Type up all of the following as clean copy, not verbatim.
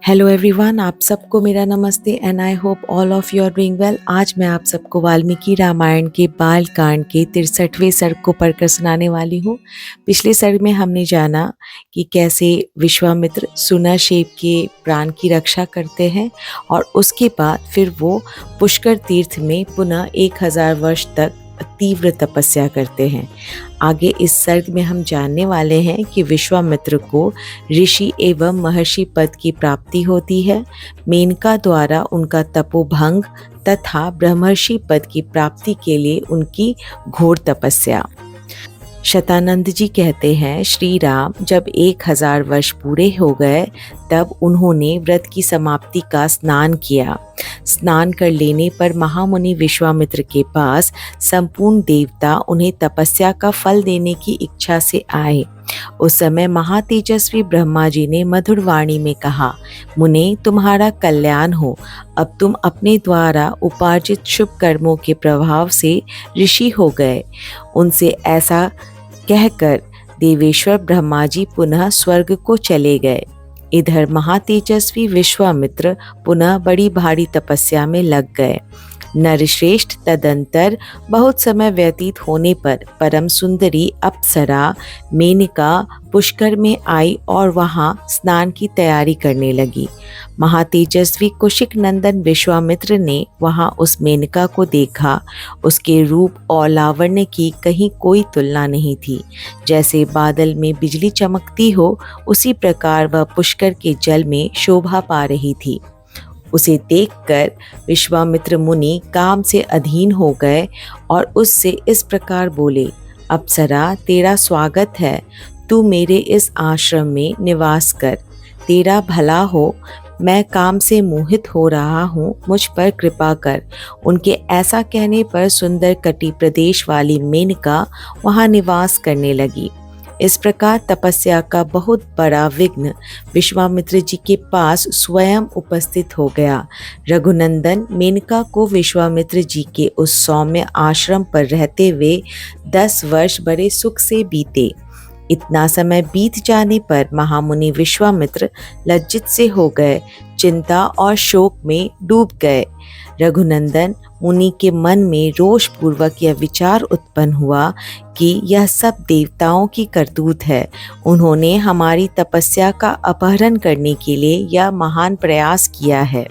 Hello everyone, आप सबको मेरा नमस्ते and I hope all of you are doing well. आज मैं आप सबको वाल्मीकि रामायण के बाल कांड के 63वें सर्ग को पढ़कर सुनाने वाली हूँ। पिछले सर्ग में हमने जाना कि कैसे विश्वामित्र सुनाशेप के प्राण की रक्षा करते हैं और उसके बाद फिर वो पुष्कर तीर्थ में पुनः 1000 वर्ष तक तीव्र तपस्या करते हैं। आगे इस सर्ग में हम जानने वाले हैं कि विश्वामित्र को ऋषि एवं महर्षि पद की प्राप्ति होती है, मेनका द्वारा उनका तपोभंग तथा ब्रह्मर्षि पद की प्राप्ति के लिए उनकी घोर तपस्या। शतानंद जी कहते हैं, श्री राम जब 1000 वर्ष पूरे हो गए तब उन्होंने व्रत की समाप्ति का स्नान किया। स्नान कर लेने पर महामुनि विश्वामित्र के पास संपूर्ण देवता उन्हें तपस्या का फल देने की इच्छा से आए। उस समय महातेजस्वी ब्रह्मा जी ने मधुर वाणी में कहा, मुने तुम्हारा कल्याण हो, अब तुम अपने द्वारा उपार्जित शुभ कर्मों के प्रभाव से ऋषि हो गए। उनसे ऐसा कहकर देवेश्वर ब्रह्मा जी पुनः स्वर्ग को चले गए। इधर महातेजस्वी विश्वामित्र पुनः बड़ी भारी तपस्या में लग गए। नरश्रेष्ठ तदंतर बहुत समय व्यतीत होने पर परम सुंदरी अप्सरा मेनका पुष्कर में आई और वहां स्नान की तैयारी करने लगी। महातेजस्वी कुशिक नंदन विश्वामित्र ने वहां उस मेनका को देखा। उसके रूप और लावण्य की कहीं कोई तुलना नहीं थी। जैसे बादल में बिजली चमकती हो, उसी प्रकार वह पुष्कर के जल में शोभा पा रही थी। उसे देखकर विश्वामित्र मुनि काम से अधीन हो गए और उससे इस प्रकार बोले, अप्सरा तेरा स्वागत है, तू मेरे इस आश्रम में निवास कर, तेरा भला हो, मैं काम से मोहित हो रहा हूँ, मुझ पर कृपा कर। उनके ऐसा कहने पर सुंदर कटी प्रदेश वाली मेनका वहाँ निवास करने लगी। इस प्रकार तपस्या का बहुत बड़ा विघ्न विश्वामित्र जी के पास स्वयं उपस्थित हो गया। रघुनंदन मेनका को विश्वामित्र जी के उस सौम्य आश्रम पर रहते हुए 10 वर्ष बड़े सुख से बीते। इतना समय बीत जाने पर महामुनि विश्वामित्र लज्जित से हो गए, चिंता और शोक में डूब गए। रघुनंदन मुनि के मन में रोष पूर्वक यह विचार उत्पन्न हुआ कि यह सब देवताओं की करतूत है। उन्होंने हमारी तपस्या का अपहरण करने के लिए यह महान प्रयास किया है।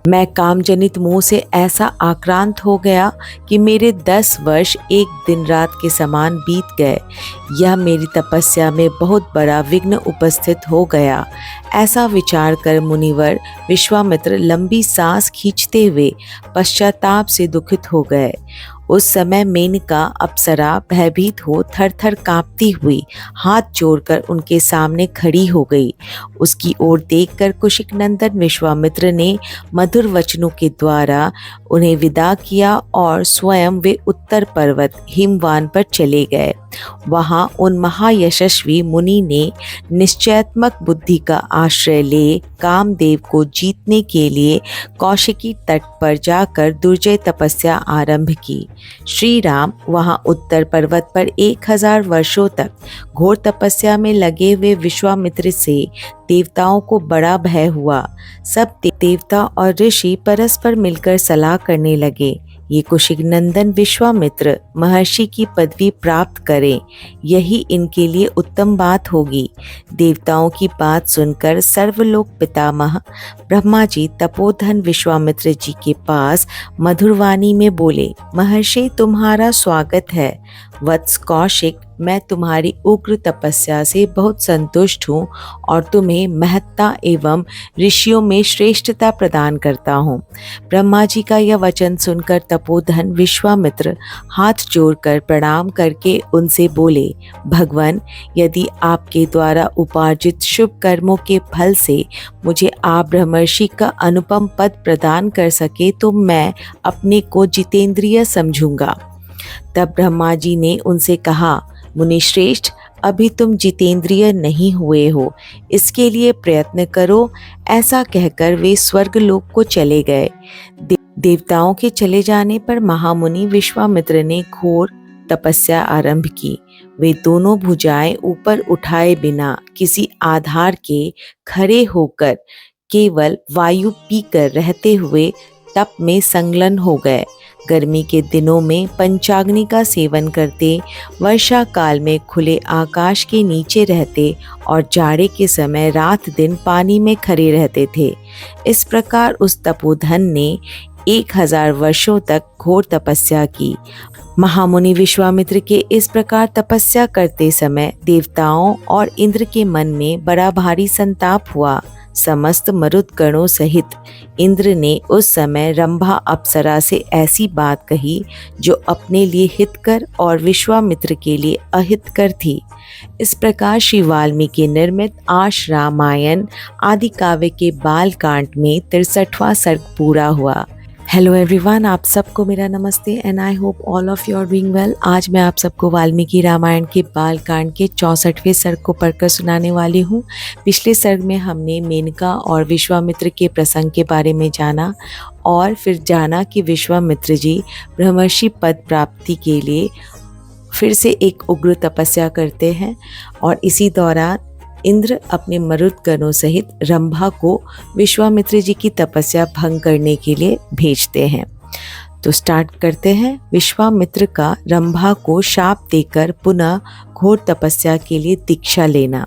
मैं कामजनित मोह से ऐसा आक्रांत हो गया कि मेरे 10 वर्ष एक दिन रात के समान बीत गए। यह मेरी तपस्या में बहुत बड़ा विघ्न उपस्थित हो गया। ऐसा विचार कर मुनिवर विश्वामित्र लंबी सांस खींचते हुए पश्चाताप से दुखित हो गए। उस समय मेनका अप्सरा भयभीत हो थर थर कांपती हुई हाथ जोड़कर उनके सामने खड़ी हो गई। उसकी ओर देखकर कुशिक नंदन विश्वामित्र ने मधुर वचनों के द्वारा उन्हें विदा किया और स्वयं वे उत्तर पर्वत हिमवान पर चले गए। वहां उन महायशस्वी मुनि ने निश्चयात्मक बुद्धि का आश्रय ले कामदेव को जीतने के लिए कौशिकी तट पर जाकर दुर्जय तपस्या आरंभ की। श्री राम वहां उत्तर पर्वत पर 1000 वर्षों तक घोर तपस्या में लगे हुए विश्वामित्र से देवताओं को बड़ा भय हुआ। सब देवता और ऋषि परस्पर मिलकर सलाह करने लगे, ये कुशिक नंदन विश्वामित्र महर्षि की पदवी प्राप्त करें, यही इनके लिए उत्तम बात होगी। देवताओं की बात सुनकर सर्वलोक पितामह ब्रह्मा जी तपोधन विश्वामित्र जी के पास मधुरवाणी में बोले, महर्षि तुम्हारा स्वागत है। वत्स कौशिक, मैं तुम्हारी उग्र तपस्या से बहुत संतुष्ट हूँ और तुम्हें महत्ता एवं ऋषियों में श्रेष्ठता प्रदान करता हूँ। ब्रह्मा जी का यह वचन सुनकर तपोधन विश्वामित्र हाथ जोड़कर प्रणाम करके उनसे बोले, भगवान, यदि आपके द्वारा उपार्जित शुभ कर्मों के फल से मुझे आप ब्रह्मर्षि का अनुपम पद प्रदान कर सके तो मैं अपने को जितेंद्रिय समझूंगा। तब ब्रह्मा जी ने उनसे कहा, मुनि श्रेष्ठ, अभी तुम जितेंद्रिय नहीं हुए हो, इसके लिए प्रयत्न करो। ऐसा कहकर वे स्वर्गलोक को चले गए। देवताओं के चले जाने पर महामुनि विश्वामित्र ने घोर तपस्या आरंभ की। वे दोनों भुजाएं ऊपर उठाए बिना किसी आधार के खड़े होकर केवल वायु पीकर रहते हुए तप में संलग्न हो गए। गर्मी के दिनों में पंचाग्नि का सेवन करते, वर्षा काल में खुले आकाश के नीचे रहते और जाड़े के समय रात दिन पानी में खड़े रहते थे। इस प्रकार उस तपोधन ने 1000 वर्षों तक घोर तपस्या की। महामुनि विश्वामित्र के इस प्रकार तपस्या करते समय देवताओं और इंद्र के मन में बड़ा भारी संताप हुआ। समस्त मरुदगणों सहित इंद्र ने उस समय रंभा अप्सरा से ऐसी बात कही जो अपने लिए हितकर और विश्वामित्र के लिए अहितकर थी। इस प्रकार श्री वाल्मीकि निर्मित आश रामायण आदि काव्य के बालकांड में 63वां सर्ग पूरा हुआ। हेलो एवरीवन, आप सबको मेरा नमस्ते and I hope all of you are doing well. आज मैं आप सबको वाल्मीकि रामायण के बालकांड के 64वें सर्ग को पढ़कर सुनाने वाली हूँ। पिछले सर्ग में हमने मेनका और विश्वामित्र के प्रसंग के बारे में जाना और फिर जाना कि विश्वामित्र जी ब्रह्मर्षि पद प्राप्ति के लिए फिर से एक उग्र तपस्या करते हैं और इसी दौरान इंद्र अपने मरुदगणों सहित रंभा को विश्वामित्र जी की तपस्या भंग करने के लिए भेजते हैं। तो स्टार्ट करते हैं। विश्वामित्र का रंभा को शाप देकर पुनः घोर तपस्या के लिए दीक्षा लेना।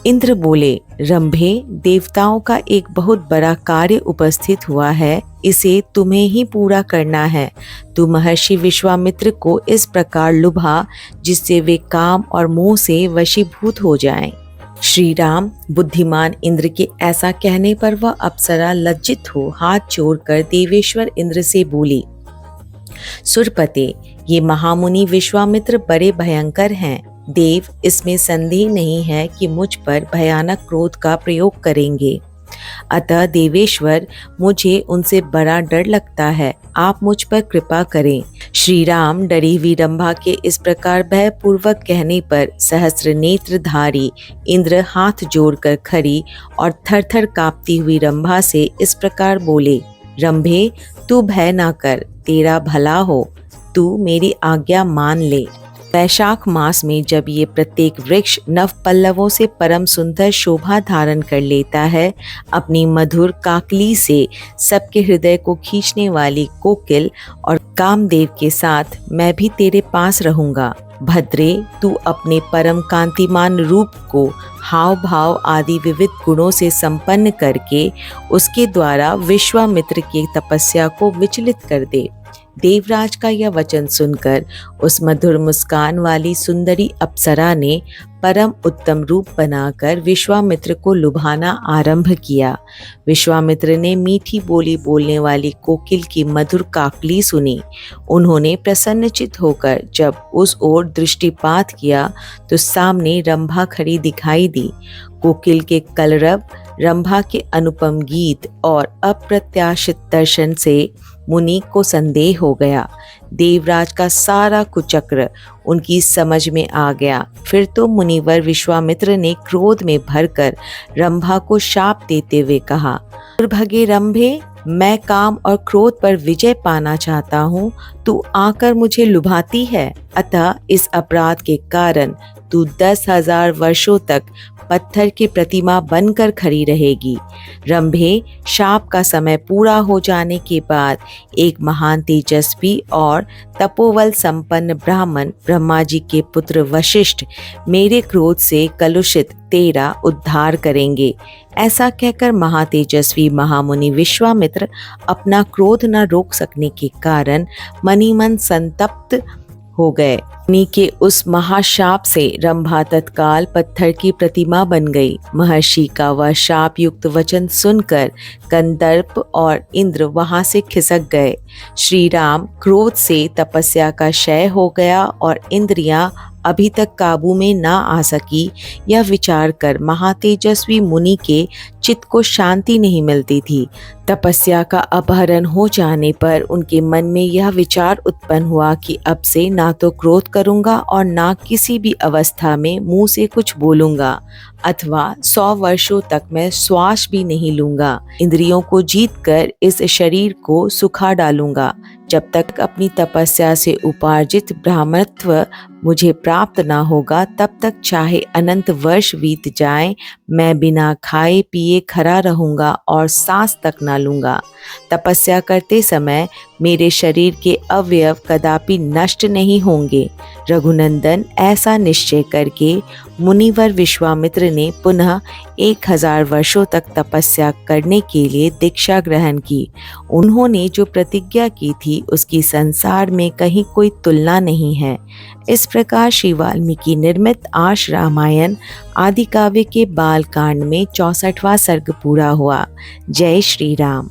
इंद्र बोले, रंभे, देवताओं का एक बहुत बड़ा कार्य उपस्थित हुआ है, इसे तुम्हें ही पूरा करना है। तू महर्षि विश्वामित्र को इस प्रकार लुभा जिससे वे काम और मोह से वशीभूत हो जाएं। श्री राम बुद्धिमान इंद्र के ऐसा कहने पर वह अप्सरा लज्जित हो हाथ जोड़कर देवेश्वर इंद्र से बोली, सुरपते, ये महामुनि विश्वामित्र बड़े भयंकर हैं। देव, इसमें संदेह नहीं है कि मुझ पर भयानक क्रोध का प्रयोग करेंगे। अतः देवेश्वर, मुझे उनसे बड़ा डर लगता है, आप मुझ पर कृपा करें। श्री राम डरी हुई रंभा के इस प्रकार भयपूर्वक कहने पर सहस्र नेत्रधारी इंद्र हाथ जोड़कर खड़ी और थरथर कांपती हुई रंभा से इस प्रकार बोले, रंभे, तू भय ना कर, तेरा भला हो, तू मेरी आज्ञा मान ले। वैशाख मास में जब ये प्रत्येक वृक्ष नव पल्लवों से परम सुंदर शोभा धारण कर लेता है, अपनी मधुर काकली से सबके हृदय को खींचने वाली कोकिल और कामदेव के साथ मैं भी तेरे पास रहूंगा। भद्रे, तू अपने परम कांतिमान रूप को हाव भाव आदि विविध गुणों से संपन्न करके उसके द्वारा विश्वामित्र की तपस्या को विचलित कर दे। देवराज का यह वचन सुनकर उस मधुर मुस्कान वाली सुंदरी अप्सरा ने परम उत्तम रूप बनाकर विश्वामित्र को लुभाना आरंभ किया। विश्वामित्र ने मीठी बोली बोलने वाली कोकिल की मधुर काकली सुनी। उन्होंने प्रसन्नचित होकर जब उस ओर दृष्टिपात किया तो सामने रंभा खड़ी दिखाई दी। कोकिल के कलरव, रंभा के अनुपम गीत और अप्रत्याशित दर्शन से मुनि को संदेह हो गया। देवराज का सारा कुचक्र उनकी समझ में आ गया। फिर तो मुनिवर विश्वामित्र ने क्रोध में भरकर रंभा को शाप देते हुए कहा, दुर्भागे रंभे, मैं काम और क्रोध पर विजय पाना चाहता हूँ, तू आकर मुझे लुभाती है। अतः इस अपराध के कारण तू 10,000 वर्षों तक पत्थर की प्रतिमा बनकर खड़ी रहेगी। रंभे, शाप का समय पूरा हो जाने के बाद एक महान तेजस्वी और तपोबल संपन्न ब्राह्मण ब्रह्मा जी के पुत्र वशिष्ठ मेरे क्रोध से कलुषित तेरा उद्धार करेंगे। ऐसा कहकर महातेजस्वी महामुनि विश्वामित्र अपना क्रोध न रोक सकने के कारण मनीमन संतप्त हो गए। मुनि के उस महाशाप से रंभा तत्काल पत्थर की प्रतिमा बन गई। महर्षि का वह शाप युक्त वचन सुनकर गंधर्व और इंद्र वहां से खिसक गए। श्री राम क्रोध से तपस्या का क्षय हो गया और इंद्रियां अभी तक काबू में ना आ सकी, यह विचार कर महातेजस्वी मुनि के चित्त को शांति नहीं मिलती थी। तपस्या का अपहरण हो जाने पर उनके मन में यह विचार उत्पन्न हुआ कि अब से ना तो क्रोध करूंगा और ना किसी भी अवस्था में मुंह से कुछ बोलूंगा। अथवा 100 वर्षों तक मैं श्वास भी नहीं लूंगा। इंद्रियों को जीतकर इस शरीर को सुखा डालूंगा। जब तक अपनी तपस्या से उपार्जित ब्राह्मणत्व मुझे प्राप्त ना होगा, तब तक चाहे अनंत वर्ष बीत जाएं, मैं बिना खाए पिए खड़ा रहूंगा और सांस तक ना लूंगा। तपस्या करते समय मेरे शरीर के अवयव कदापि नष्ट नहीं होंगे। रघुनंदन, ऐसा निश्चय करके मुनिवर विश्वामित्र ने पुनः 1000 वर्षों तक तपस्या करने के लिए दीक्षा ग्रहण की। उन्होंने जो प्रतिज्ञा की थी उसकी संसार में कहीं कोई तुलना नहीं है। इस प्रकार श्री वाल्मीकि निर्मित आश रामायण आदि काव्य के बाल कांड में 64वां सर्ग पूरा हुआ। जय श्री राम।